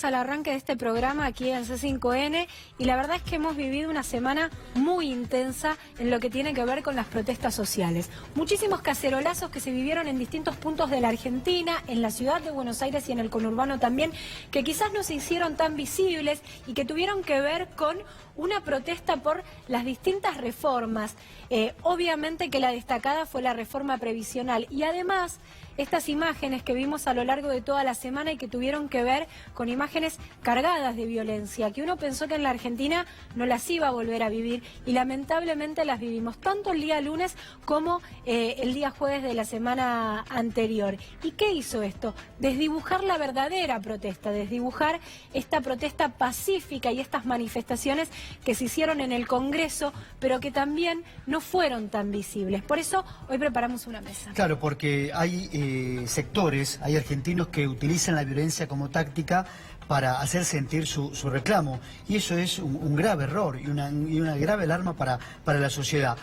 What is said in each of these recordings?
Al arranque de este programa aquí en C5N y la verdad es que hemos vivido una semana muy intensa en lo que tiene que ver con las protestas sociales. Muchísimos cacerolazos que se vivieron en distintos puntos de la Argentina, en la ciudad de Buenos Aires y en el conurbano también, que quizás no se hicieron tan visibles y que tuvieron que ver con una protesta por las distintas reformas. Obviamente que la destacada fue la reforma previsional y además estas imágenes que vimos a lo largo de toda la semana y que tuvieron que ver con imágenes cargadas de violencia, que uno pensó que en la Argentina no las iba a volver a vivir y lamentablemente las vivimos tanto el día lunes como el día jueves de la semana anterior. ¿Y qué hizo esto? Desdibujar la verdadera protesta, desdibujar esta protesta pacífica y estas manifestaciones que se hicieron en el Congreso, pero que también no fueron tan visibles. Por eso hoy preparamos una mesa. Claro, porque hay sectores, hay argentinos que utilizan la violencia como táctica para hacer sentir su reclamo, y eso es un grave error y una grave alarma para la sociedad.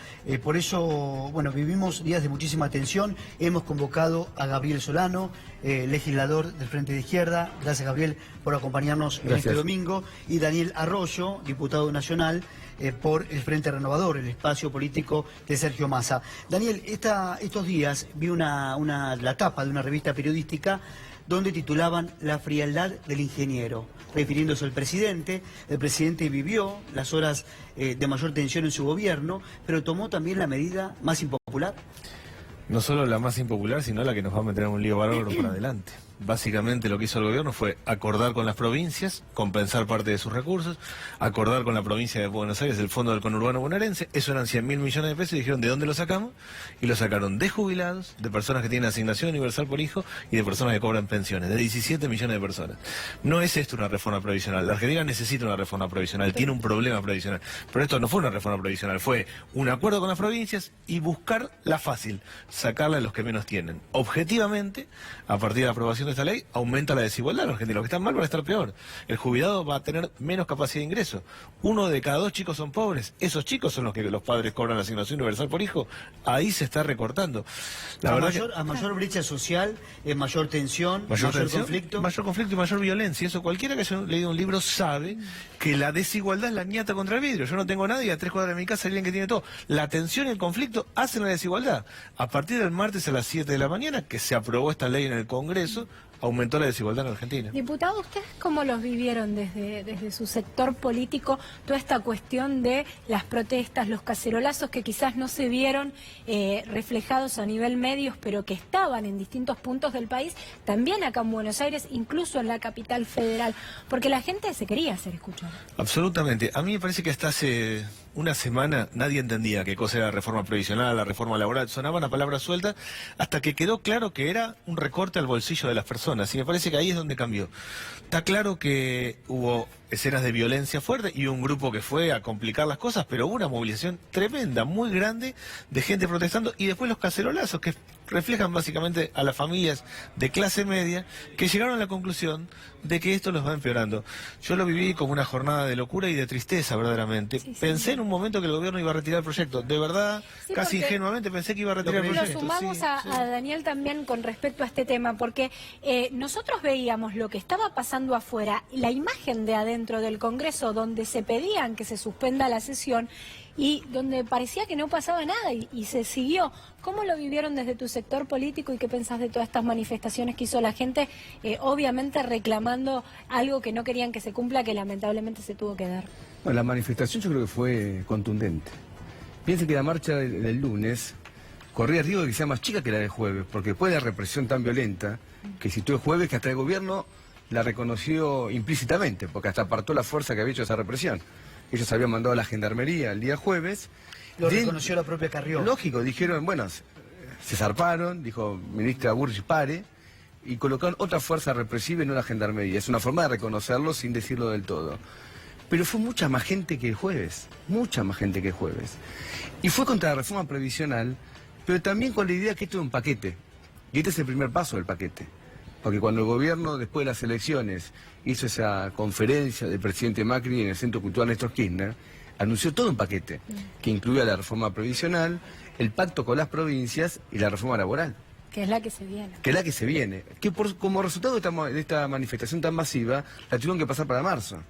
Por eso, bueno, vivimos días de muchísima tensión. Hemos convocado a Gabriel Solano, legislador del Frente de Izquierda. Gracias, Gabriel, por acompañarnos en este domingo. Y Daniel Arroyo, diputado nacional por el Frente Renovador, el espacio político de Sergio Massa. Daniel, estos días vi la tapa de una revista periodística donde titulaban La frialdad del ingeniero, refiriéndose al presidente. El presidente vivió las horas de mayor tensión en su gobierno, pero tomó también la medida más impopular. No solo la más impopular, sino la que nos va a meter en un lío bárbaro para adelante. Básicamente lo que hizo el gobierno fue acordar con las provincias, compensar parte de sus recursos, acordar con la provincia de Buenos Aires el fondo del conurbano bonaerense. Eso eran 100.000 millones de pesos y dijeron ¿de dónde lo sacamos? Y lo sacaron de jubilados, de personas que tienen asignación universal por hijo y de personas que cobran pensiones, de 17 millones de personas. No es esto una reforma previsional. La Argentina necesita una reforma previsional, tiene un problema previsional. Pero esto no fue una reforma previsional, fue un acuerdo con las provincias y buscar la fácil, sacarla a los que menos tienen. Objetivamente, a partir de la aprobación de esta ley, aumenta la desigualdad en Argentina. Los que están mal van a estar peor. El jubilado va a tener menos capacidad de ingreso. 1 de cada 2 chicos son pobres. Esos chicos son los que los padres cobran la asignación universal por hijo. Ahí se está recortando. A mayor brecha social, mayor tensión, mayor conflicto. Mayor conflicto y mayor violencia. Eso cualquiera que haya leído un libro sabe que la desigualdad es la ñata contra el vidrio. Yo no tengo nadie, a 3 cuadras de mi casa hay alguien que tiene todo. La tensión y el conflicto hacen la desigualdad. A partir del martes a las 7 de la mañana, que se aprobó esta ley en el Congreso, aumentó la desigualdad en Argentina. Diputado, ¿ustedes cómo los vivieron desde su sector político toda esta cuestión de las protestas, los cacerolazos que quizás no se vieron reflejados a nivel medios, pero que estaban en distintos puntos del país, también acá en Buenos Aires, incluso en la capital federal? Porque la gente se quería hacer escuchar. Absolutamente. A mí me parece que hasta hace una semana nadie entendía qué cosa era la reforma previsional, la reforma laboral. Sonaban a palabras sueltas hasta que quedó claro que era un recorte al bolsillo de las personas. Y me parece que ahí es donde cambió. Está claro que hubo escenas de violencia fuerte y un grupo que fue a complicar las cosas, pero hubo una movilización tremenda, muy grande, de gente protestando, y después los cacerolazos que reflejan básicamente a las familias de clase media que llegaron a la conclusión de que esto los va empeorando. Yo lo viví como una jornada de locura y de tristeza, verdaderamente. Pensé en un momento que el gobierno iba a retirar el proyecto. De verdad, casi ingenuamente pensé que iba a retirar el proyecto. Lo sumamos a Daniel también con respecto a este tema, porque nosotros veíamos lo que estaba pasando afuera, la imagen de adentro del Congreso, donde se pedían que se suspenda la sesión y donde parecía que no pasaba nada y se siguió. ¿Cómo lo vivieron desde tu sector político y qué pensás de todas estas manifestaciones que hizo la gente, obviamente reclamando algo que no querían que se cumpla, que lamentablemente se tuvo que dar? Bueno, la manifestación yo creo que fue contundente. Piensen que la marcha del lunes corría riesgo de que sea más chica que la del jueves, porque después de la represión tan violenta que situó el jueves, que hasta el gobierno la reconoció implícitamente, porque hasta apartó la fuerza que había hecho esa represión. Ellos habían mandado a la gendarmería el día jueves. Lo reconoció la propia Carrió. Lógico, dijeron, bueno, se zarparon, dijo ministra Burri, pare, y colocaron otra fuerza represiva y no la gendarmería. Es una forma de reconocerlo sin decirlo del todo. Pero fue mucha más gente que el jueves, mucha más gente que el jueves. Y fue contra la reforma previsional, pero también con la idea que esto es un paquete. Y este es el primer paso del paquete. Porque cuando el gobierno, después de las elecciones, hizo esa conferencia del presidente Macri en el Centro Cultural Néstor Kirchner, anunció todo un paquete que incluía la reforma previsional, el pacto con las provincias y la reforma laboral. Que es la que se viene. Que es la que se viene. Que como resultado de esta manifestación tan masiva, la tuvieron que pasar para marzo.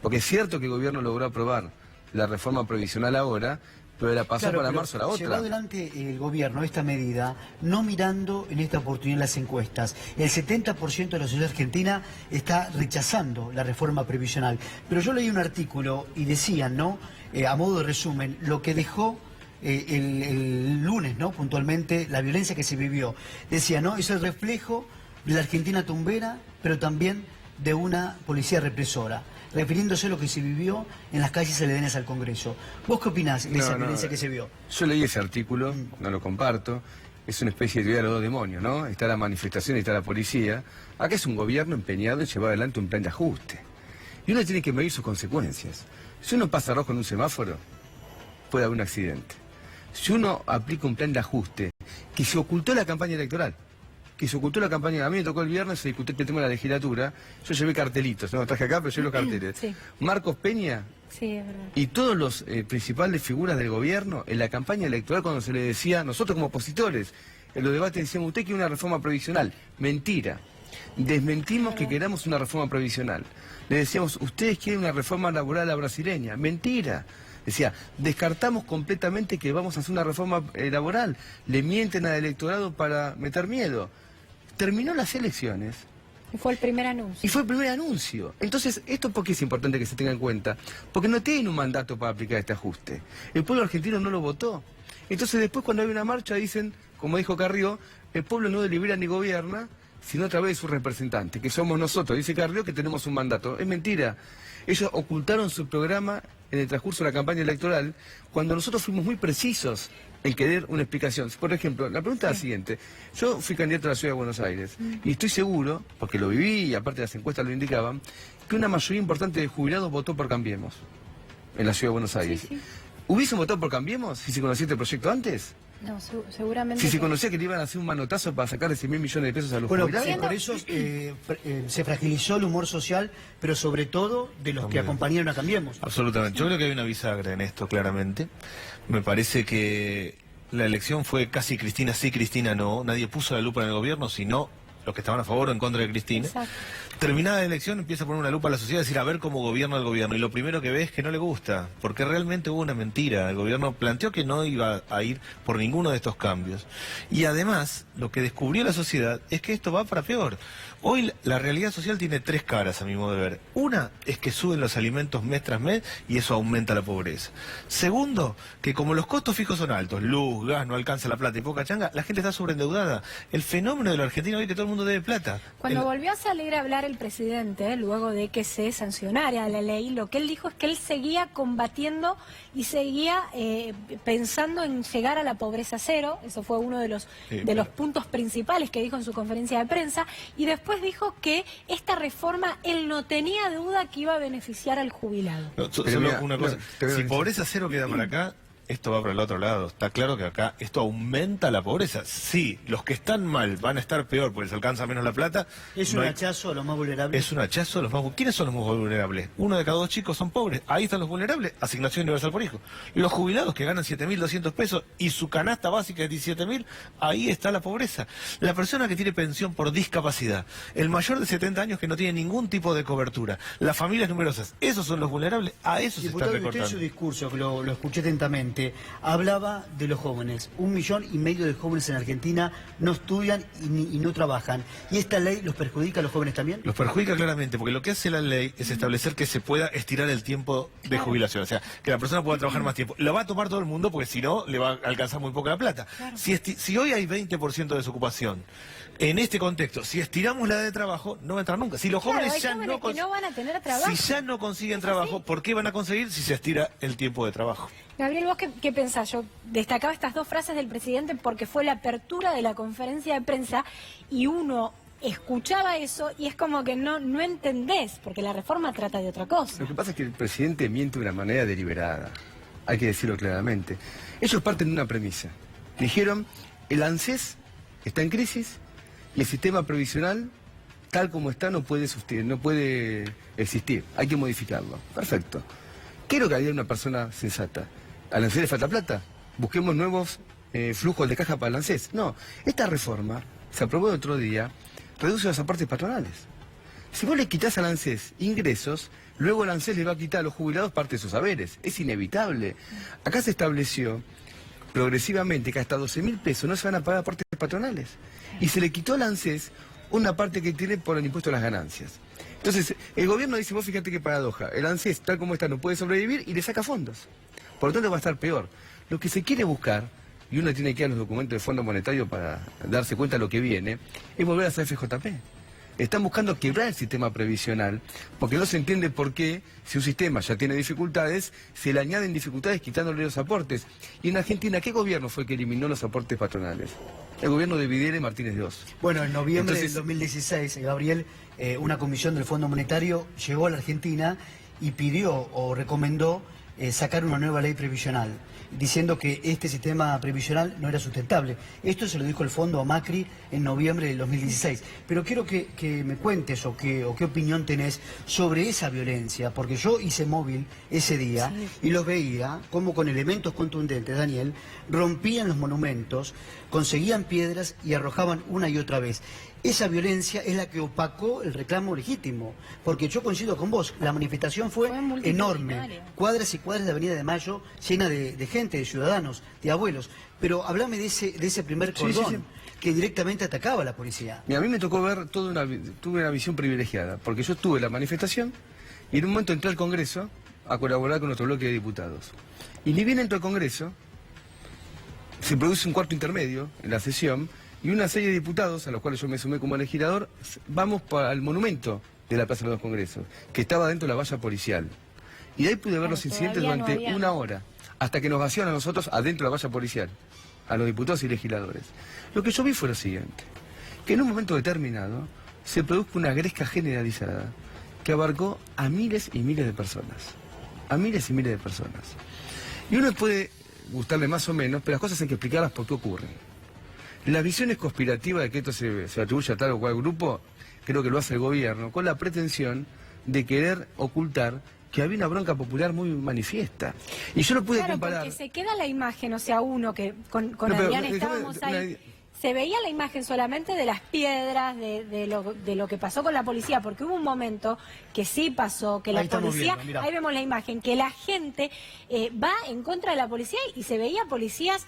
Porque es cierto que el gobierno logró aprobar la reforma provisional ahora, pero la pasó para marzo la otra. Llevó adelante el gobierno esta medida, no mirando en esta oportunidad las encuestas. El 70% de la sociedad argentina está rechazando la reforma previsional. Pero yo leí un artículo y decían, ¿no? A modo de resumen, lo que dejó el lunes, ¿no? Puntualmente, la violencia que se vivió. Decía, ¿no? Es el reflejo de la Argentina tumbera, pero también de una policía represora, refiriéndose a lo que se vivió en las calles aledañas al Congreso. ¿Vos qué opinás de esa violencia que se vio? Yo leí ese artículo, no lo comparto. Es una especie de teoría de los dos demonios, ¿no? Está la manifestación y está la policía. Acá es un gobierno empeñado en llevar adelante un plan de ajuste. Y uno tiene que medir sus consecuencias. Si uno pasa rojo en un semáforo, puede haber un accidente. Si uno aplica un plan de ajuste que se ocultó en la campaña electoral, a mí me tocó el viernes, se discutió el tema de la legislatura, yo llevé cartelitos, no traje acá, pero llevé los carteles. Sí. Marcos Peña Sí, es verdad. y todos los principales figuras del gobierno, en la campaña electoral, cuando se le decía, nosotros como opositores, en los debates decíamos, usted quiere una reforma provisional. Mentira. Desmentimos que queramos una reforma provisional. Le decíamos, ustedes quieren una reforma laboral a la brasileña. Mentira. Decía, descartamos completamente que vamos a hacer una reforma laboral. Le mienten al electorado para meter miedo. Terminó las elecciones. Y fue el primer anuncio. Y fue el primer anuncio. Entonces, ¿esto por qué es importante que se tenga en cuenta? Porque no tienen un mandato para aplicar este ajuste. El pueblo argentino no lo votó. Entonces, después cuando hay una marcha dicen, como dijo Carrió, el pueblo no delibera ni gobierna, sino a través de sus representantes, que somos nosotros. Dice Carrió que tenemos un mandato. Es mentira. Ellos ocultaron su programa en el transcurso de la campaña electoral, cuando nosotros fuimos muy precisos en querer una explicación. Por ejemplo, la pregunta es la siguiente. Yo fui candidato a la Ciudad de Buenos Aires y estoy seguro, porque lo viví y aparte las encuestas lo indicaban, que una mayoría importante de jubilados votó por Cambiemos en la Ciudad de Buenos Aires. Sí. ¿Hubiesen votado por Cambiemos si se conocía este proyecto antes? No, seguramente. Si se que- conocía que le iban a hacer un manotazo para sacarle 100.000 millones de pesos a los Bueno, jubilados. por eso se fragilizó el humor social, pero sobre todo de los que También. acompañaron a Cambiemos. Absolutamente. Yo creo que hay una bisagra en esto, claramente. Me parece que la elección fue casi Cristina sí, Cristina no. Nadie puso la lupa en el gobierno, sino los que estaban a favor o en contra de Cristina. Exacto. Terminada la elección empieza a poner una lupa a la sociedad y decir a ver cómo gobierna el gobierno. Y lo primero que ve es que no le gusta, porque realmente hubo una mentira. El gobierno planteó que no iba a ir por ninguno de estos cambios. Y además, lo que descubrió la sociedad es que esto va para peor. Hoy la realidad social tiene tres caras, a mi modo de ver. Una es que suben los alimentos mes tras mes y eso aumenta la pobreza. Segundo, que como los costos fijos son altos, luz, gas, no alcanza la plata y poca changa, la gente está sobreendeudada. El fenómeno de la Argentina hoy es que todo el mundo debe plata. Cuando volvió a salir a hablar el presidente, luego de que se sancionara la ley, lo que él dijo es que él seguía combatiendo y seguía pensando en llegar a la pobreza cero. Eso fue uno de los puntos principales que dijo en su conferencia de prensa. Y después dijo que esta reforma él no tenía duda que iba a beneficiar al jubilado. No, Pero solo mira, una cosa, no, te voy a si decir. pobreza cero queda para acá, esto va para el otro lado. Está claro que acá esto aumenta la pobreza. Sí, los que están mal van a estar peor porque les alcanza menos la plata. Es No un hay- hachazo a los más vulnerables. Es un hachazo a los más... ¿Quiénes son los más vulnerables? Uno de cada dos chicos son pobres. Ahí están los vulnerables. Asignación universal por hijo. Los jubilados que ganan 7.200 pesos y su canasta básica es 17.000, ahí está la pobreza. La persona que tiene pensión por discapacidad, el mayor de 70 años que no tiene ningún tipo de cobertura, las familias numerosas, esos son los vulnerables. A esos se están Diputado, usted en recortando. su discurso, que lo escuché atentamente, hablaba de los jóvenes. 1,5 millones de jóvenes en Argentina no estudian y no trabajan. ¿Y esta ley los perjudica a los jóvenes también? Los perjudica claramente, porque lo que hace la ley es establecer que se pueda estirar el tiempo de jubilación, o sea, que la persona pueda trabajar más tiempo. Lo va a tomar todo el mundo porque si no, le va a alcanzar muy poca la plata. Si hoy hay 20% de desocupación, en este contexto, si estiramos la edad de trabajo, no va a entrar nunca. Si los Claro, jóvenes hay ya jóvenes no, que no van a tener trabajo. si ya no consiguen trabajo, ¿por qué van a conseguir si se estira el tiempo de trabajo? Gabriel, ¿vos qué pensás? Yo destacaba estas dos frases del presidente porque fue la apertura de la conferencia de prensa y uno escuchaba eso y es como que no entendés, porque la reforma trata de otra cosa. Lo que pasa es que el presidente miente de una manera deliberada. Hay que decirlo claramente. Ellos parten de una premisa. Dijeron, el ANSES está en crisis y el sistema previsional, tal como está, no puede existir. Hay que modificarlo. Perfecto. ¿Qué es lo que haría una persona sensata? ¿Al ANSES le falta plata? Busquemos nuevos flujos de caja para el ANSES. No, esta reforma, se aprobó el otro día, reduce los aportes patronales. Si vos le quitás al ANSES ingresos, luego el ANSES le va a quitar a los jubilados parte de sus haberes. Es inevitable. Acá se estableció progresivamente que hasta 12.000 pesos no se van a pagar aportes patronales. Y se le quitó al ANSES una parte que tiene por el impuesto a las ganancias. Entonces, el gobierno dice, vos fíjate qué paradoja, el ANSES tal como está no puede sobrevivir y le saca fondos. Por lo tanto va a estar peor. Lo que se quiere buscar, y uno tiene que ir a los documentos del Fondo Monetario para darse cuenta de lo que viene, es volver a hacer FJP. Están buscando quebrar el sistema previsional, porque no se entiende por qué, si un sistema ya tiene dificultades, se le añaden dificultades quitándole los aportes. Y en Argentina, ¿qué gobierno fue que eliminó los aportes patronales? El gobierno de Videla y Martínez de Oz. Bueno, en noviembre del 2016, Gabriel, una comisión del Fondo Monetario llegó a la Argentina y pidió o recomendó sacar una nueva ley previsional, diciendo que este sistema previsional no era sustentable. Esto se lo dijo el Fondo a Macri en noviembre del 2016. Pero quiero que me cuentes o qué opinión tenés sobre esa violencia, porque yo hice móvil ese día y los veía como con elementos contundentes, Daniel, rompían los monumentos, conseguían piedras y arrojaban una y otra vez. Esa violencia es la que opacó el reclamo legítimo, porque yo coincido con vos, la manifestación fue enorme, cuadras y cuadras de Avenida de Mayo llena de gente, de ciudadanos, de abuelos, pero hablame de ese primer cordón que directamente atacaba a la policía. Mira, a mí me tocó ver tuve una visión privilegiada, porque yo estuve en la manifestación y en un momento entré al Congreso a colaborar con nuestro bloque de diputados. Y ni bien entró al Congreso, se produce un cuarto intermedio en la sesión, y una serie de diputados, a los cuales yo me sumé como legislador, vamos para el monumento de la Plaza de los Congresos, que estaba dentro de la valla policial. Y de ahí pude ver los incidentes durante una hora, hasta que nos vacían a nosotros adentro de la valla policial, a los diputados y legisladores. Lo que yo vi fue lo siguiente, que en un momento determinado se produjo una gresca generalizada que abarcó a miles y miles de personas. A miles y miles de personas. Y uno puede gustarle más o menos, pero las cosas hay que explicarlas por qué ocurren. Las visiones conspirativas de que esto se atribuye a tal o cual grupo, creo que lo hace el gobierno, con la pretensión de querer ocultar que había una bronca popular muy manifiesta. Y yo lo pude comparar. Porque se queda la imagen, o sea, uno que con Adrián estábamos ahí, se veía la imagen solamente de las piedras, de lo que pasó con la policía, porque hubo un momento que sí pasó, que la policía, ahí vemos la imagen, que la gente va en contra de la policía y se veía policías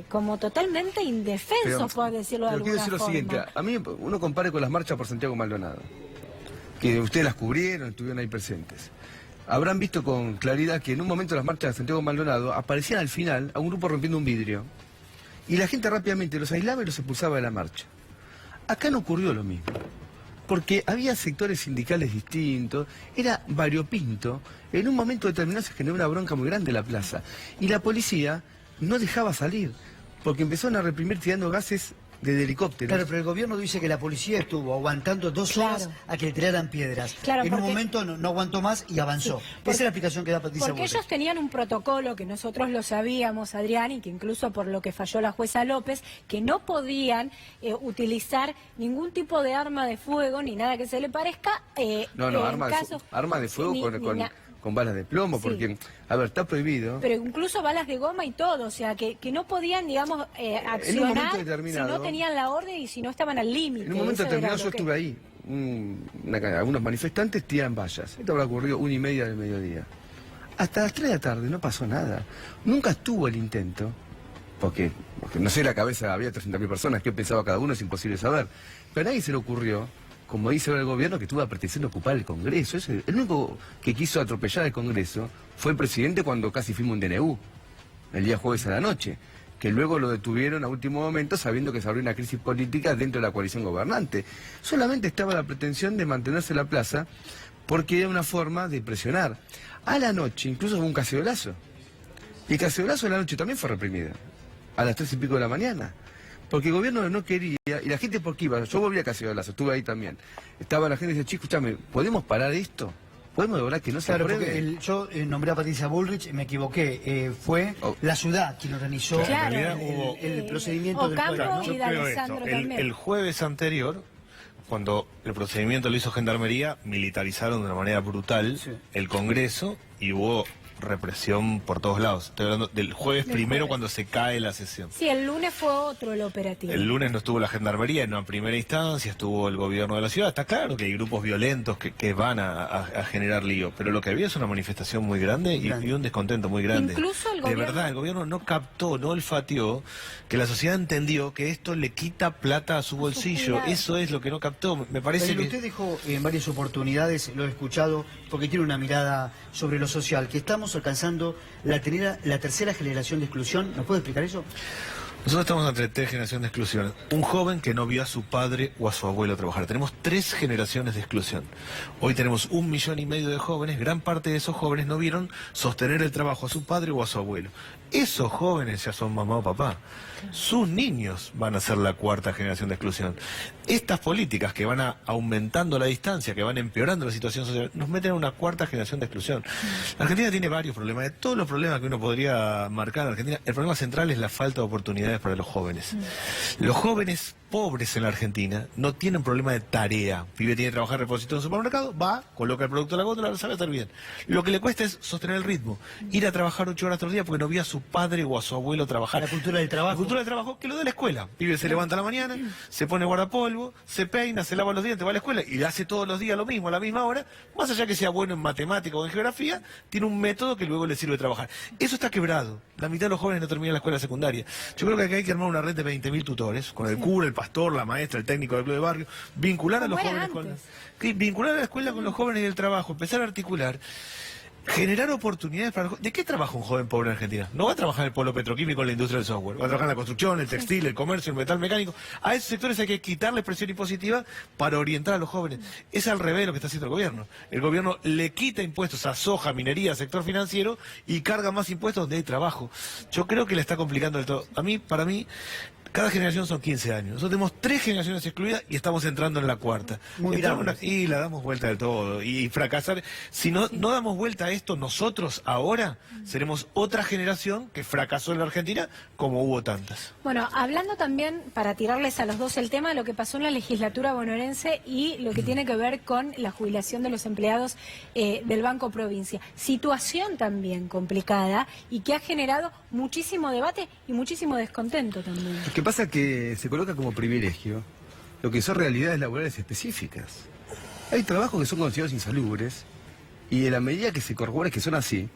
como totalmente indefensos, por decirlo de alguna forma. Quiero decir lo siguiente, a mí uno compare con las marchas por Santiago Maldonado, que ustedes las cubrieron, estuvieron ahí presentes. Habrán visto con claridad que en un momento las marchas de Santiago Maldonado aparecían al final a un grupo rompiendo un vidrio y la gente rápidamente los aislaba y los expulsaba de la marcha. Acá no ocurrió lo mismo, porque había sectores sindicales distintos, era variopinto, en un momento determinado se generó una bronca muy grande en la plaza y la policía no dejaba salir, porque empezaron a reprimir tirando gases de helicópteros. Claro, pero el gobierno dice que la policía estuvo aguantando 2 horas a que le tiraran piedras. Claro, en un momento no aguantó más y avanzó. Esa es la explicación que da Patricia Porque Bullrich. ellos tenían un protocolo que nosotros lo sabíamos, Adrián, y que incluso por lo que falló la jueza López, que no podían utilizar ningún tipo de arma de fuego ni nada que se le parezca. Arma de fuego con balas de plomo, porque, a ver, está prohibido. Pero incluso balas de goma y todo, o sea, que no podían, digamos, accionar si no tenían la orden y si no estaban al límite. En un momento determinado yo estuve ahí, algunos manifestantes tiran vallas. Esto habrá ocurrido 1:30 del mediodía. Hasta las 3 de la tarde no pasó nada. Nunca estuvo el intento, porque no sé, la cabeza había 300.000 personas, qué pensaba cada uno es imposible saber. Pero a nadie se le ocurrió, como dice ahora el gobierno, que tuvo la pretensión de ocupar el Congreso. El único que quiso atropellar el Congreso fue el presidente cuando casi firmó un DNU, el día jueves a la noche, que luego lo detuvieron a último momento sabiendo que se abrió una crisis política dentro de la coalición gobernante. Solamente estaba la pretensión de mantenerse en la plaza porque era una forma de presionar. A la noche incluso hubo un cacerolazo. Y el cacerolazo de la noche también fue reprimido, a las 3 y pico de la mañana. Porque el gobierno no quería, y la gente por qué iba, yo volví a Cacerolazo, estuve ahí también. Estaba la gente y decía, chico, escúchame, ¿podemos parar esto? ¿Podemos lograr que no se apruebe? Porque yo nombré a Patricia Bullrich, me equivoqué, fue la ciudad quien organizó el procedimiento del pueblo, ¿no? El jueves anterior, cuando el procedimiento lo hizo Gendarmería, militarizaron de una manera brutal el Congreso y hubo represión por todos lados. Estoy hablando del jueves primero cuando se cae la sesión. Sí, el lunes fue otro el operativo. El lunes no estuvo la gendarmería en una primera instancia, estuvo el gobierno de la ciudad. Está claro que hay grupos violentos que van a generar lío, pero lo que había es una manifestación muy grande y un descontento muy grande. Incluso el De gobierno... verdad, el gobierno no captó, no olfateó que la sociedad entendió que esto le quita plata a su bolsillo. jubilados. Eso es lo que no captó. Me parece Pero que... usted dijo en varias oportunidades, lo he escuchado, porque tiene una mirada sobre lo social, que estamos alcanzando la tercera generación de exclusión. ¿Nos puede explicar eso? Nosotros estamos entre 3 generaciones de exclusión. Un joven que no vio a su padre o a su abuelo trabajar. Tenemos 3 generaciones de exclusión. Hoy tenemos 1,5 millones de jóvenes. Gran parte de esos jóvenes no vieron sostener el trabajo a su padre o a su abuelo. Esos jóvenes ya son mamá o papá. Sus niños van a ser la 4ª generación de exclusión. Estas políticas que van aumentando la distancia, que van empeorando la situación social, nos meten a una 4ª generación de exclusión. La Argentina tiene varios problemas. De todos los problemas que uno podría marcar en Argentina, el problema central es la falta de oportunidades para los jóvenes. Los jóvenes pobres en la Argentina no tienen problema de tarea. Pibe tiene que trabajar repositorio en un supermercado, va, coloca el producto en la góndola, lo sabe hacer bien. Lo que le cuesta es sostener el ritmo. Ir a trabajar 8 horas todo el día porque no vio a su padre o a su abuelo trabajar. La cultura del trabajo. La cultura del trabajo que lo da la escuela. Pibe se levanta a la mañana, se pone guardapolvo, se peina, se lava los dientes, va a la escuela y hace todos los días lo mismo, a la misma hora. Más allá que sea bueno en matemática o en geografía, tiene un método que luego le sirve trabajar. Eso está quebrado. La mitad de los jóvenes no terminan la escuela secundaria. Yo creo que acá hay que armar una red de 20.000 tutores, con el cura, el pastor, la maestra, el técnico del club de barrio, vincular a los jóvenes vincular a la escuela con los jóvenes y el trabajo, empezar a articular. Generar oportunidades para... ¿De qué trabaja un joven pobre en Argentina? No va a trabajar en el polo petroquímico, en la industria del software. Va a trabajar en la construcción, el textil, el comercio, el metal mecánico. A esos sectores hay que quitarle presión impositiva para orientar a los jóvenes. Es al revés lo que está haciendo el gobierno. El gobierno le quita impuestos a soja, minería, sector financiero y carga más impuestos donde hay trabajo. Yo creo que le está complicando del todo. Para mí... Cada generación son 15 años. Nosotros tenemos 3 generaciones excluidas y estamos entrando en la 4ª. Y la damos vuelta del todo. Y fracasar. Si no damos vuelta a esto, nosotros ahora seremos otra generación que fracasó en la Argentina, como hubo tantas. Bueno, hablando también, para tirarles a los dos el tema, lo que pasó en la legislatura bonaerense y lo que tiene que ver con la jubilación de los empleados del Banco Provincia. Situación también complicada y que ha generado muchísimo debate y muchísimo descontento también. Lo que pasa es que se coloca como privilegio lo que son realidades laborales específicas. Hay trabajos que son considerados insalubres y en la medida que se corrobore que son así,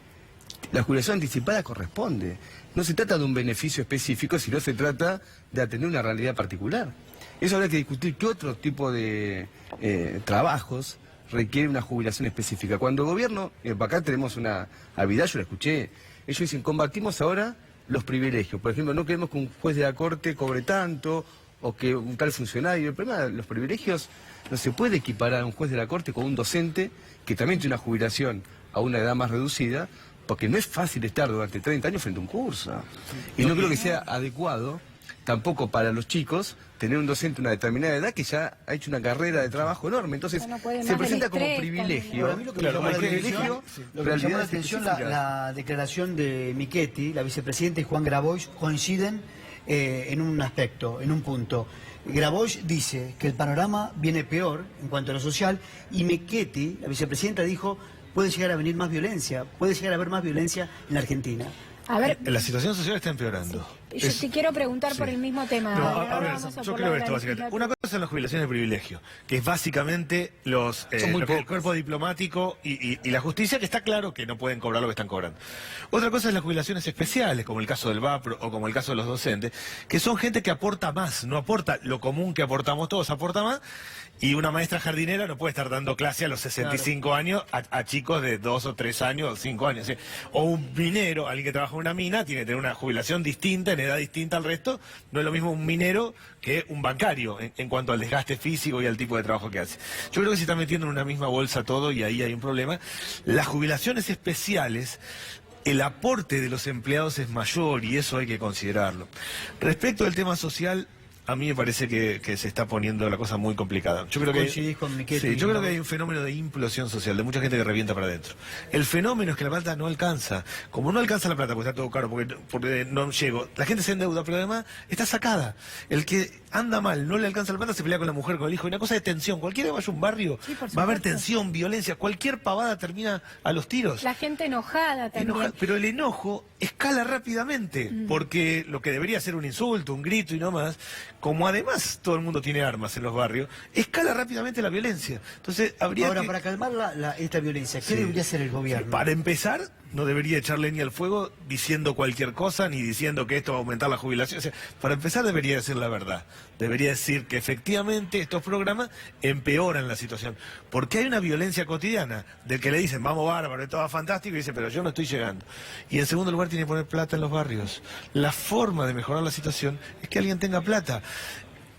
la jubilación anticipada corresponde. No se trata de un beneficio específico, sino se trata de atender una realidad particular. Eso habría que discutir qué otro tipo de trabajos requiere una jubilación específica. Cuando el gobierno, acá tenemos una habilidad, yo la escuché, ellos dicen, combatimos ahora los privilegios. Por ejemplo, no queremos que un juez de la corte cobre tanto o que un tal funcionario. El problema de los privilegios no se puede equiparar a un juez de la corte con un docente que también tiene una jubilación a una edad más reducida, porque no es fácil estar durante 30 años frente a un curso. Y no creo que sea adecuado tampoco para los chicos tener un docente de una determinada edad que ya ha hecho una carrera de trabajo enorme. Entonces se presenta como privilegio. A mí lo que me llamó la atención, la declaración de Michetti, la vicepresidenta, y Juan Grabois coinciden en un aspecto, en un punto. Grabois dice que el panorama viene peor en cuanto a lo social y Michetti, la vicepresidenta, dijo puede llegar a venir más violencia, puede llegar a haber más violencia en la Argentina. A ver, la situación social está empeorando. Sí. Yo te quiero preguntar por el mismo tema. No, a ver, yo creo esto básicamente. Una cosa son las jubilaciones de privilegio, que es básicamente el cuerpo diplomático y la justicia, que está claro que no pueden cobrar lo que están cobrando. Otra cosa es las jubilaciones especiales, como el caso del VAPRO o como el caso de los docentes, que son gente que aporta más, no aporta lo común que aportamos todos, aporta más. Y una maestra jardinera no puede estar dando clase a los 65 años a chicos de 2 o 3 años o 5 años. ¿Sí? O un minero, alguien que trabaja en una mina, tiene que tener una jubilación distinta, en edad distinta al resto. No es lo mismo un minero que un bancario en cuanto al desgaste físico y al tipo de trabajo que hace. Yo creo que se está metiendo en una misma bolsa todo y ahí hay un problema. Las jubilaciones especiales, el aporte de los empleados es mayor y eso hay que considerarlo. Respecto al tema social, a mí me parece que se está poniendo la cosa muy complicada. Yo creo que ¿Coincidís con Miquel? sí, yo creo que hay un fenómeno de implosión social, de mucha gente que revienta para adentro. El fenómeno es que la plata no alcanza. Como no alcanza la plata, porque está todo caro, porque no llego, la gente se endeuda, pero además está sacada. El que anda mal, no le alcanza la plata, se pelea con la mujer, con el hijo. Y una cosa de tensión. Cualquiera que vaya a un barrio, Sí, por va a haber supuesto. tensión, violencia. Cualquier pavada termina a los tiros. La gente enojada también. Pero el enojo escala rápidamente, porque lo que debería ser un insulto, un grito y no más, como además todo el mundo tiene armas en los barrios, escala rápidamente la violencia. Entonces habría Ahora, que... para calmar esta violencia, ¿qué Sí. debería hacer el gobierno? Para empezar, no debería echar leña al fuego diciendo cualquier cosa, ni diciendo que esto va a aumentar la jubilación. O sea, para empezar debería decir la verdad. Debería decir que efectivamente estos programas empeoran la situación. Porque hay una violencia cotidiana del que le dicen, vamos bárbaro, esto va fantástico, y dice, pero yo no estoy llegando. Y en segundo lugar tiene que poner plata en los barrios. La forma de mejorar la situación es que alguien tenga plata.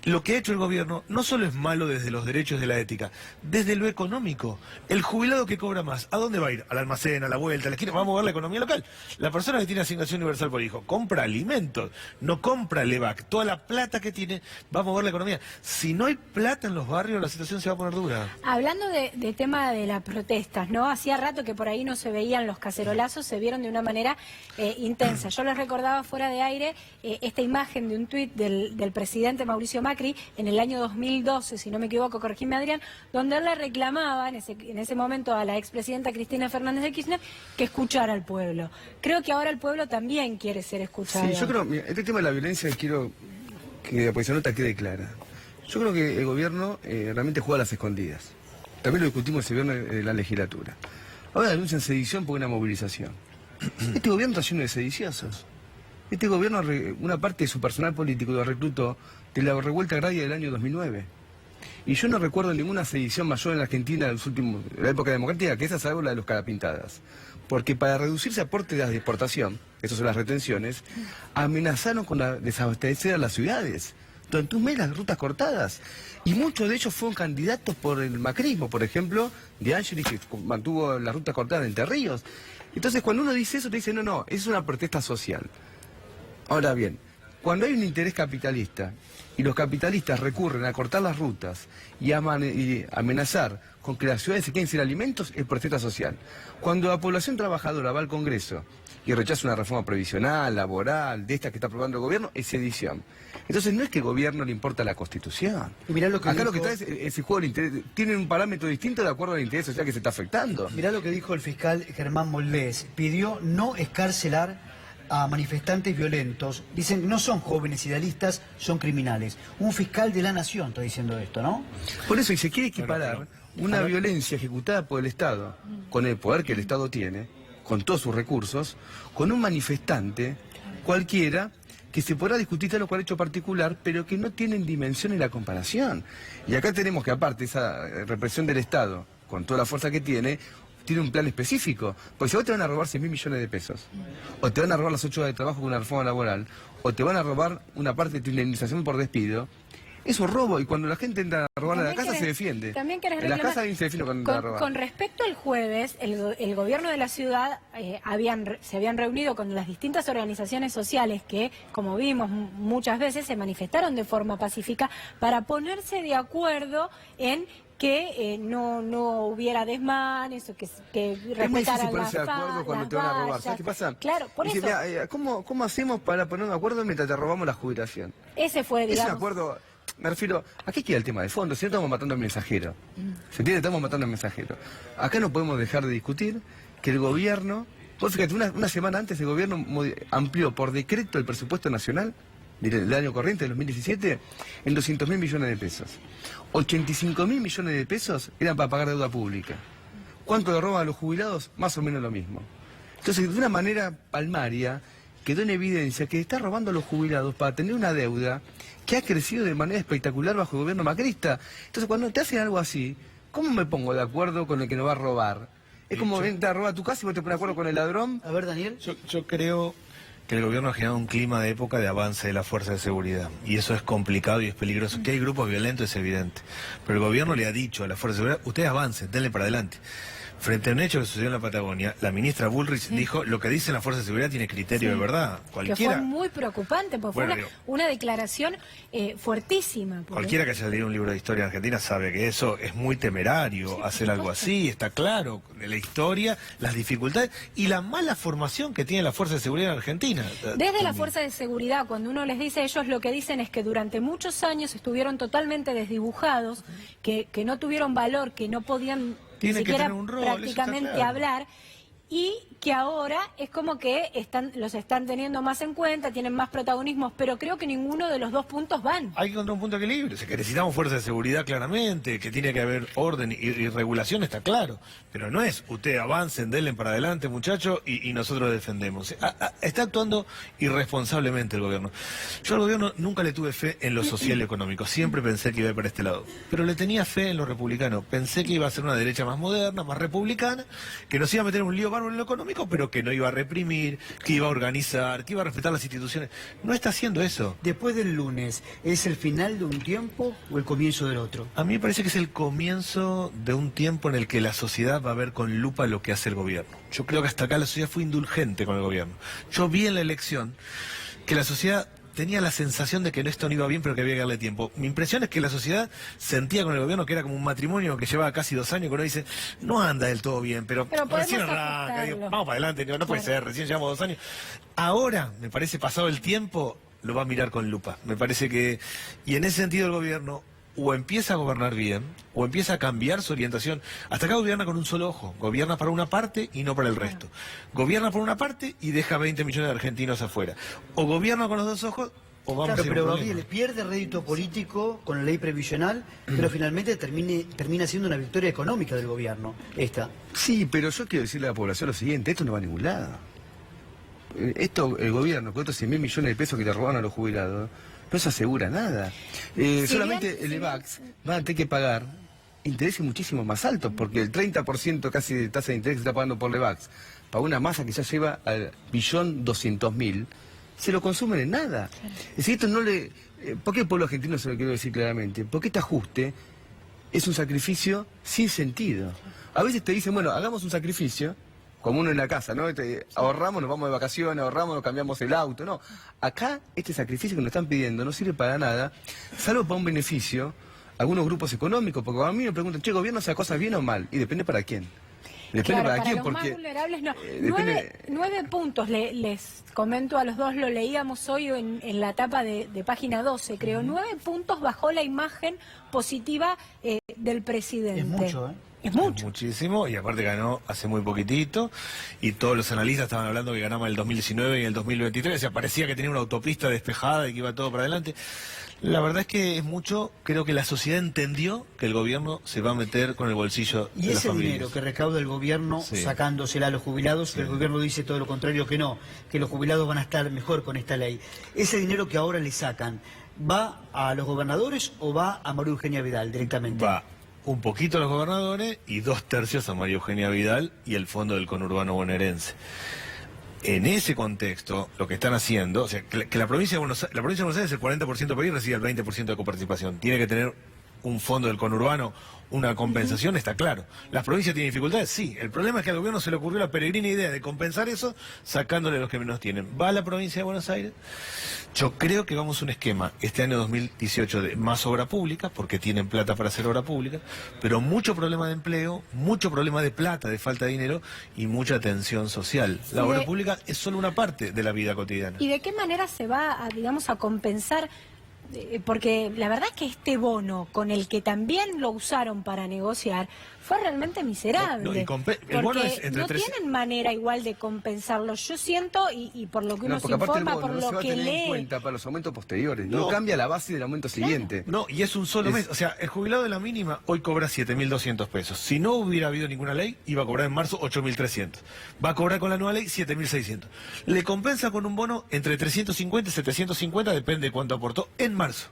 Lo que ha hecho el gobierno no solo es malo desde los derechos de la ética, desde lo económico. El jubilado que cobra más, ¿a dónde va a ir? Al almacén, a la vuelta, a la esquina. Vamos a ver la economía local. La persona que tiene asignación universal por hijo compra alimentos, no compra LEVAC. Toda la plata que tiene, vamos a ver la economía. Si no hay plata en los barrios, la situación se va a poner dura. Hablando de tema de las protestas, ¿no? Hacía rato que por ahí no se veían los cacerolazos, se vieron de una manera intensa. Yo les recordaba fuera de aire esta imagen de un tuit del presidente Mauricio Macri en el año 2012, si no me equivoco, corregime Adrián, donde él le reclamaba en ese momento a la expresidenta Cristina Fernández de Kirchner que escuchara al pueblo. Creo que ahora el pueblo también quiere ser escuchado. Sí, yo creo, mira, este tema de la violencia quiero que la posición nota quede clara. Yo creo que el gobierno realmente juega a las escondidas. También lo discutimos ese viernes en la legislatura. Ahora denuncian sedición por una movilización. Este gobierno está lleno de sediciosos. Este gobierno, una parte de su personal político lo reclutó de la revuelta agraria del año 2009. Y yo no recuerdo ninguna sedición mayor en la Argentina en la época democrática que esa, salvo la de los carapintadas. Porque para reducirse aportes de exportación, esas son las retenciones, amenazaron con desabastecer a las ciudades. Durante un mes las rutas cortadas. Y muchos de ellos fueron candidatos por el macrismo, por ejemplo, De Angelis, que mantuvo la ruta cortada en Entre Ríos. Entonces cuando uno dice eso, te dice, no, es una protesta social. Ahora bien, cuando hay un interés capitalista y los capitalistas recurren a cortar las rutas y amenazar con que las ciudades se queden sin alimentos, es protesta social. Cuando la población trabajadora va al Congreso y rechaza una reforma previsional, laboral, de esta que está aprobando el gobierno, es sedición. Entonces no es que el gobierno le importa la Constitución. Y mirá lo que Acá dijo... lo que está es ese juego del interés. Tienen un parámetro distinto de acuerdo al interés social que se está afectando. Mirá lo que dijo el fiscal Germán Moldés. Pidió no escarcelar a manifestantes violentos. Dicen que no son jóvenes idealistas, son criminales. Un fiscal de la nación está diciendo esto, ¿no? Por eso, y se quiere equiparar una violencia ejecutada por el Estado, con el poder que el Estado tiene, con todos sus recursos, con un manifestante cualquiera que se podrá discutir tal o cual hecho particular, pero que no tienen dimensión en la comparación. Y acá tenemos que, aparte, esa represión del Estado, con toda la fuerza que tiene un plan específico. Porque si vos te van a robar 6.000 millones de pesos, o te van a robar las 8 horas de trabajo con una reforma laboral, o te van a robar una parte de tu indemnización por despido, es un robo. Y cuando la gente entra a robar a la casa, se defiende. También querés En la reclamar. casa alguien se defiende cuando entra a robar. Con respecto al jueves, el gobierno de la ciudad se habían reunido con las distintas organizaciones sociales que, como vimos muchas veces, se manifestaron de forma pacífica para ponerse de acuerdo en que no hubiera desmanes o que Es muy difícil respetaran ponerse de acuerdo cuando te van a robar. ¿Sabes qué pasa? Claro, por Dice, eso. mira, ¿cómo hacemos para ponernos de acuerdo mientras te robamos la jubilación? Ese fue, Es un digamos. acuerdo, me refiero, aquí queda el tema de fondo, si no estamos matando al mensajero. ¿Se entiende? Estamos matando al mensajero. Acá no podemos dejar de discutir que el gobierno, vos fíjate, una semana antes el gobierno amplió por decreto el presupuesto nacional del año corriente, del 2017, en 200.000 millones de pesos. 85.000 millones de pesos eran para pagar deuda pública. ¿Cuánto le roban a los jubilados? Más o menos lo mismo. Entonces, de una manera palmaria, quedó en evidencia que está robando a los jubilados para tener una deuda que ha crecido de manera espectacular bajo el gobierno macrista. Entonces, cuando te hacen algo así, ¿cómo me pongo de acuerdo con el que nos va a robar? Es como entrar a robar tu casa y vos te pones de acuerdo con el ladrón. A ver, Daniel. Yo creo que el gobierno ha generado un clima de época de avance de la fuerza de seguridad. Y eso es complicado y es peligroso. Que hay grupos violentos es evidente. Pero el gobierno le ha dicho a la fuerza de seguridad, ustedes avancen, denle para adelante. Frente a un hecho que sucedió en la Patagonia, la ministra Bullrich dijo, lo que dice la Fuerza de Seguridad tiene criterio de verdad. Que fue muy preocupante, porque fue una declaración fuertísima. Porque... Cualquiera que haya leído un libro de historia argentina sabe que eso es muy temerario, hacer algo así, está claro, de la historia, las dificultades y la mala formación que tiene la Fuerza de Seguridad en Argentina. Desde la Fuerza de Seguridad, cuando uno les dice, ellos lo que dicen es que durante muchos años estuvieron totalmente desdibujados, que no tuvieron valor, que no podían ni siquiera prácticamente hablar, y que ahora es como que los están teniendo más en cuenta, tienen más protagonismos, pero creo que ninguno de los dos puntos van. Hay que encontrar un punto de equilibrio, o sea, que necesitamos fuerza de seguridad claramente, que tiene que haber orden y regulación, está claro, pero no es, usted avancen, denle para adelante muchachos y nosotros defendemos. Está actuando irresponsablemente el gobierno. Yo al gobierno nunca le tuve fe en lo social y económico, siempre pensé que iba a ir para este lado, pero le tenía fe en lo republicano, pensé que iba a ser una derecha más moderna, más republicana, que nos iba a meter un lío bárbaro en lo económico, pero que no iba a reprimir, que iba a organizar, que iba a respetar las instituciones. No está haciendo eso. Después del lunes, ¿es el final de un tiempo o el comienzo del otro? A mí me parece que es el comienzo de un tiempo en el que la sociedad va a ver con lupa lo que hace el gobierno. Yo creo que hasta acá la sociedad fue indulgente con el gobierno. Yo vi en la elección que la sociedad tenía la sensación de que esto no iba bien, pero que había que darle tiempo. Mi impresión es que la sociedad sentía con el gobierno que era como un matrimonio que llevaba casi 2 años, que uno dice, no anda del todo bien, pero recién arranca, digo, vamos para adelante, no puede ser, recién llevamos 2 años. Ahora, me parece, pasado el tiempo, lo va a mirar con lupa. Me parece que, y en ese sentido el gobierno o empieza a gobernar bien, o empieza a cambiar su orientación. Hasta acá gobierna con un solo ojo, gobierna para una parte y no para el resto. Gobierna por una parte y deja 20 millones de argentinos afuera. O gobierna con los dos ojos, o vamos claro, a pero Gabriel, pierde rédito político con la ley previsional, pero finalmente termina siendo una victoria económica del gobierno, esta. Sí, pero yo quiero decirle a la población lo siguiente, esto no va a ningún lado. Esto, el gobierno, con estos 100.000 millones de pesos que le robaron a los jubilados, no se asegura nada. Solamente el EVAX va a tener que pagar intereses muchísimo más altos, porque el 30% casi de tasa de interés que se está pagando por el EVAX, para una masa que ya lleva al 1.200.000, se lo consumen en nada. Es decir, esto no le... ¿Por qué el pueblo argentino se lo quiero decir claramente? Porque este ajuste es un sacrificio sin sentido. A veces te dicen, bueno, hagamos un sacrificio, como uno en la casa, ¿no? Ahorramos, nos vamos de vacaciones, ahorramos, nos cambiamos el auto, no. Acá, este sacrificio que nos están pidiendo no sirve para nada, salvo para un beneficio, algunos grupos económicos, porque a mí me preguntan, che, ¿gobierno hace cosas bien o mal? Y depende para quién. Depende para quién, los porque... más vulnerables no. 9 puntos, les comento a los dos, lo leíamos hoy en la etapa de página 12, creo. 9 puntos bajó la imagen positiva del presidente. Es mucho, ¿eh? Es mucho. Muchísimo, y aparte ganó hace muy poquitito, y todos los analistas estaban hablando que ganaba en el 2019 y en el 2023, o sea, parecía que tenía una autopista despejada y que iba todo para adelante. La verdad es que es mucho, creo que la sociedad entendió que el gobierno se va a meter con el bolsillo de las familias. Y ese dinero que recauda el gobierno sacándosela a los jubilados, el gobierno dice todo lo contrario que no, que los jubilados van a estar mejor con esta ley. Ese dinero que ahora le sacan, ¿va a los gobernadores o va a María Eugenia Vidal directamente? Va un poquito a los gobernadores y 2/3 a María Eugenia Vidal y el fondo del conurbano bonaerense. En ese contexto, lo que están haciendo, o sea, que la provincia de Buenos Aires, el 40% del país recibe el 20% de coparticipación. Tiene que tener un fondo del conurbano, una compensación, está claro. ¿Las provincias tienen dificultades? Sí. El problema es que al gobierno se le ocurrió la peregrina idea de compensar eso sacándole a los que menos tienen. Va a la provincia de Buenos Aires. Yo creo que vamos a un esquema este año 2018 de más obra pública, porque tienen plata para hacer obra pública, pero mucho problema de empleo, mucho problema de plata, de falta de dinero y mucha tensión social. La obra pública es solo una parte de la vida cotidiana. ¿Y de qué manera se va a, digamos, a compensar? Porque la verdad es que este bono, con el que también lo usaron para negociar, fue realmente miserable. Porque no tienen manera igual de compensarlo. Yo siento, y por lo que uno se informa, por lo que lee... No se va a tener en cuenta para los aumentos posteriores. No cambia la base del aumento siguiente. No, y es un solo mes. O sea, el jubilado de la mínima hoy cobra 7.200 pesos. Si no hubiera habido ninguna ley, iba a cobrar en marzo 8.300. Va a cobrar con la nueva ley 7.600. Le compensa con un bono entre 350 y 750, depende de cuánto aportó, en marzo.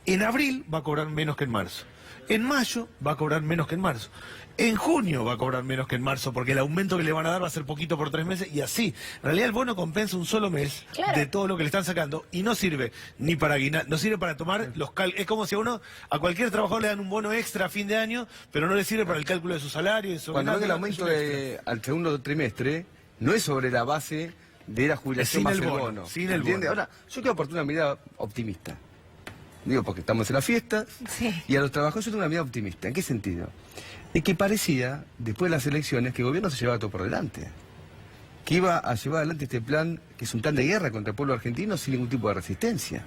En abril va a cobrar menos que en marzo. En mayo va a cobrar menos que en marzo. En junio va a cobrar menos que en marzo, porque el aumento que le van a dar va a ser poquito por 3 meses, y así. En realidad el bono compensa un solo mes de todo lo que le están sacando, y no sirve ni para aguinaldo, no sirve para tomar los cálculos. Es como si a cualquier trabajador le dan un bono extra a fin de año, pero no le sirve para el cálculo de su salario. Y Cuando venga el aumento al segundo trimestre, no es sobre la base de la jubilación más el bono. Sin el ¿Entiende? bono. Ahora, yo quiero aportar una mirada optimista. Digo, porque estamos en la fiesta, y a los trabajadores yo tengo una mirada optimista. ¿En qué sentido? Es que parecía, después de las elecciones, que el gobierno se llevaba todo por delante. Que iba a llevar adelante este plan, que es un plan de guerra contra el pueblo argentino sin ningún tipo de resistencia.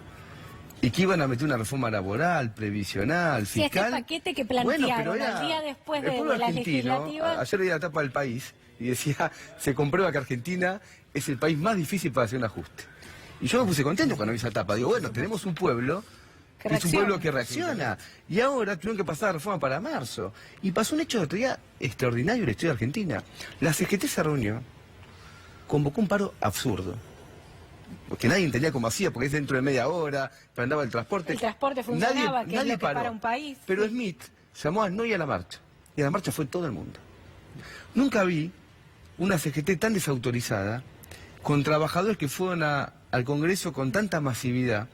Y que iban a meter una reforma laboral, previsional, Sí, fiscal. este paquete que plantearon al día después de la legislativa. Ayer veía la tapa del País y decía, se comprueba que Argentina es el país más difícil para hacer un ajuste. Y yo me puse contento cuando vi esa tapa. Digo, bueno, tenemos un pueblo que es un pueblo que reacciona. Y ahora tuvieron que pasar la reforma para marzo. Y pasó un hecho de otro día extraordinario en la historia de Argentina. La CGT se reunió, convocó un paro absurdo. Porque nadie entendía cómo hacía, porque es dentro de media hora, pero andaba el transporte. El transporte funcionaba, que es lo que para un país. Pero Smith llamó a no ir a la marcha. Y a la marcha fue todo el mundo. Nunca vi una CGT tan desautorizada, con trabajadores que fueron al Congreso con tanta masividad.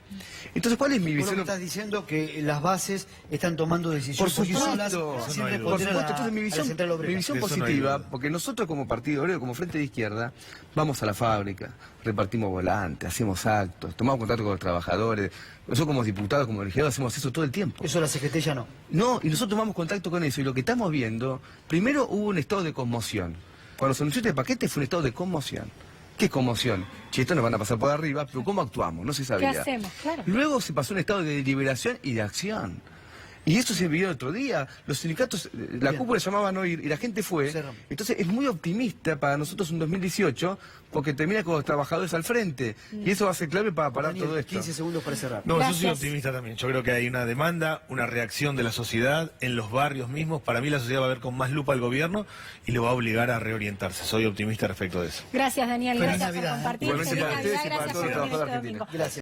Entonces, ¿cuál es mi Vos lo visión? que estás diciendo que las bases están tomando Por decisiones solas, supuesto, sin no hay duda. por responder supuesto. a Entonces, mi a la central obrera. visión De eso no hay positiva, duda. porque nosotros como Partido Obrero, como Frente de Izquierda, vamos a la fábrica, repartimos volantes, hacemos actos, tomamos contacto con los trabajadores. Nosotros como diputados, como legisladores, hacemos eso todo el tiempo. Eso la CGT ya no. No, y nosotros tomamos contacto con eso, y lo que estamos viendo, primero hubo un estado de conmoción. Cuando se anunció este paquete fue un estado de conmoción. ¿Qué conmoción? Che, esto nos van a pasar por arriba, pero ¿cómo actuamos? No se sabía. ¿Qué hacemos? Claro. Luego se pasó un estado de deliberación y de acción. Y eso se vivió el otro día. Los sindicatos, la Bien. cúpula llamaba a no ir y la gente fue. Cerramos. Entonces es muy optimista para nosotros un 2018 porque termina con los trabajadores al frente. Y eso va a ser clave para parar Daniel, todo esto. 15 segundos para cerrar. No, yo soy Gracias. optimista también. Yo creo que hay una demanda, una reacción de la sociedad en los barrios mismos. Para mí la sociedad va a ver con más lupa al gobierno y lo va a obligar a reorientarse. Soy optimista respecto de eso. Gracias, Daniel. Feliz Gracias por Navidad, ¿eh? compartir. Igualmente Feliz para ustedes y Navidad, para gracias todos los por venir trabajadores este domingo. argentinos. Gracias.